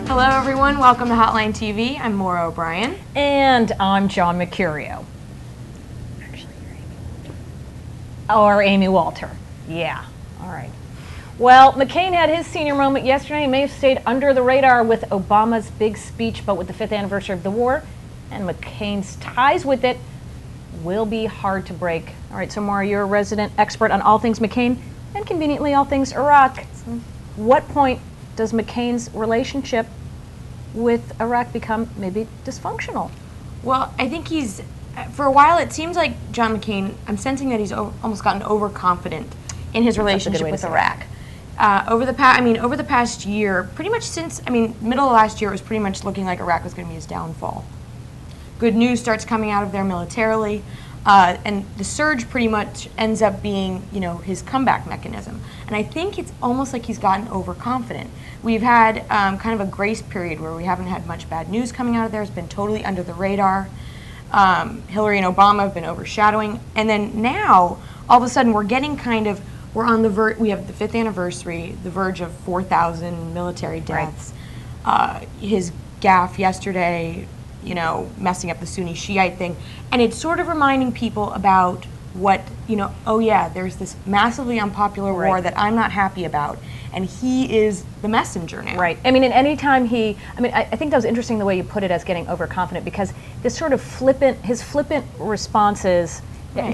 Hello everyone, welcome to Hotline TV. I'm Maura O'Brien. And I'm John Mercurio. Actually, or Amy Walter. Yeah, all right. Well, McCAIN had his senior moment yesterday. He may have stayed under the radar with Obama's big speech, but with the 5th anniversary of the war and McCAIN's ties with it will be hard to break. All right, so Maura, you're a resident expert on all things McCAIN and conveniently all things Iraq. What point does McCAIN's relationship with Iraq become maybe dysfunctional? Well, I think he's, for a while it seems like John McCAIN, I'm sensing that he's almost gotten overconfident in his relationship with Iraq. Over the past year, pretty much since, middle of last year, it was pretty much looking like Iraq was going to be his downfall. Good news starts coming out of there militarily, and the surge pretty much ends up being, his comeback mechanism. And I think it's almost like he's gotten overconfident. We've had kind of a grace period where we haven't had much bad news coming out of there. It's been totally under the radar. Hillary and Obama have been overshadowing. And then now, all of a sudden, we're getting we're on the verge, we have the 5th anniversary, the verge of 4,000 military deaths. Right. His gaffe yesterday, messing up the Sunni Shiite thing. And it's sort of reminding people about what, oh yeah, there's this massively unpopular war that I'm not happy about. And he is the messenger now. Right. And any time I think that was interesting the way you put it as getting overconfident, because this sort of his flippant responses,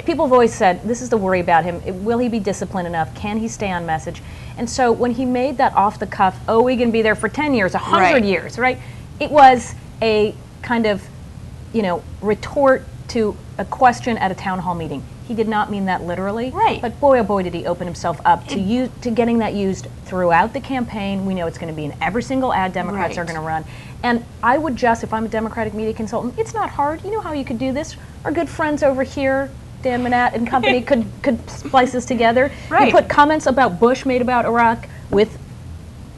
people have always said, this is the worry about him. Will he be disciplined enough? Can he stay on message? And so when he made that off the cuff, oh, we can be there for 10 years, 100 years, right? It was a kind of, retort to a question at a town hall meeting. He did not mean that literally, but boy, oh boy, did he open himself up to getting that used throughout the campaign. We know it's going to be in every single ad Democrats are going to run. And I would just, if I'm a Democratic media consultant, it's not hard. You know how you could do this. Our good friends over here, Dan Manatt and company, could splice this together. You put comments about Bush made about Iraq with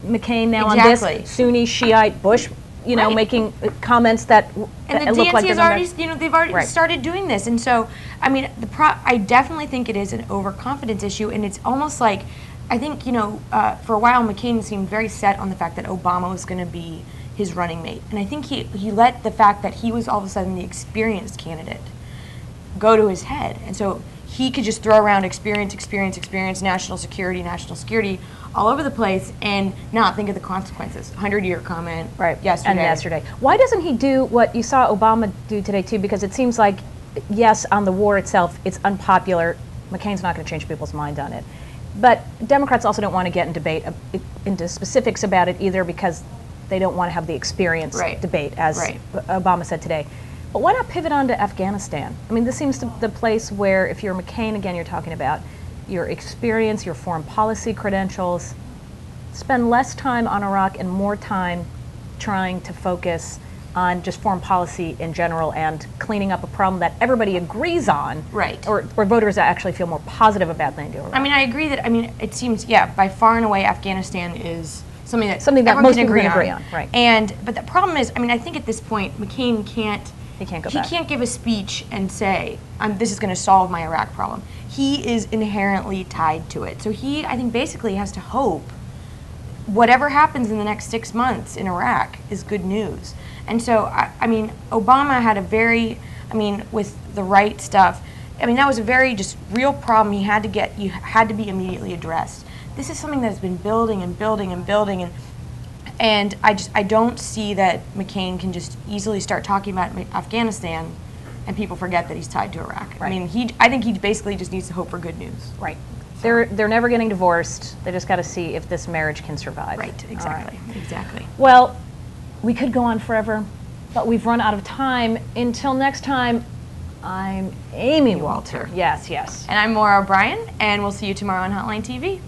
McCAIN now on this, Sunni Shiite Bush, making comments that and the look DNC like has already, they've already started doing this, and so I definitely think it is an overconfidence issue, and it's almost like I think for a while McCAIN seemed very set on the fact that Obama was going to be his running mate, and I think he let the fact that he was all of a sudden the experienced candidate go to his head, and so he could just throw around experience, national security all over the place and not think of the consequences. 100-year comment yesterday. Why doesn't he do what you saw Obama do today too? Because it seems like, yes, on the war itself, it's unpopular. McCAIN's not going to change people's mind on it. But Democrats also don't want to get in debate into specifics about it either, because they don't want to have the experience debate, as Obama said today. But why not pivot on to Afghanistan? This seems the place where, if you're McCAIN, again, you're talking about your experience, your foreign policy credentials, spend less time on Iraq and more time trying to focus on just foreign policy in general and cleaning up a problem that everybody agrees on, or voters that actually feel more positive about than they do Iraq. I agree that, it seems, by far and away, Afghanistan is something that most people can agree on. But the problem is, I think at this point, McCAIN can't give a speech and say, this is going to solve my Iraq problem. He is inherently tied to it. So he, I think, basically has to hope whatever happens in the next 6 months in Iraq is good news. And so, Obama had a very, with the right stuff, that was a very just real problem you had to be immediately addressed. This is something that's been building and building and building, and I don't see that McCAIN can just easily start talking about Afghanistan and people forget that he's tied to Iraq. I think he basically just needs to hope for good news. They're never getting divorced. They just got to see if this marriage can survive. Exactly. Well, we could go on forever, but we've run out of time. Until next time, I'm Amy Walter. Yes. And I'm Maura O'Brien, and we'll see you tomorrow on Hotline TV.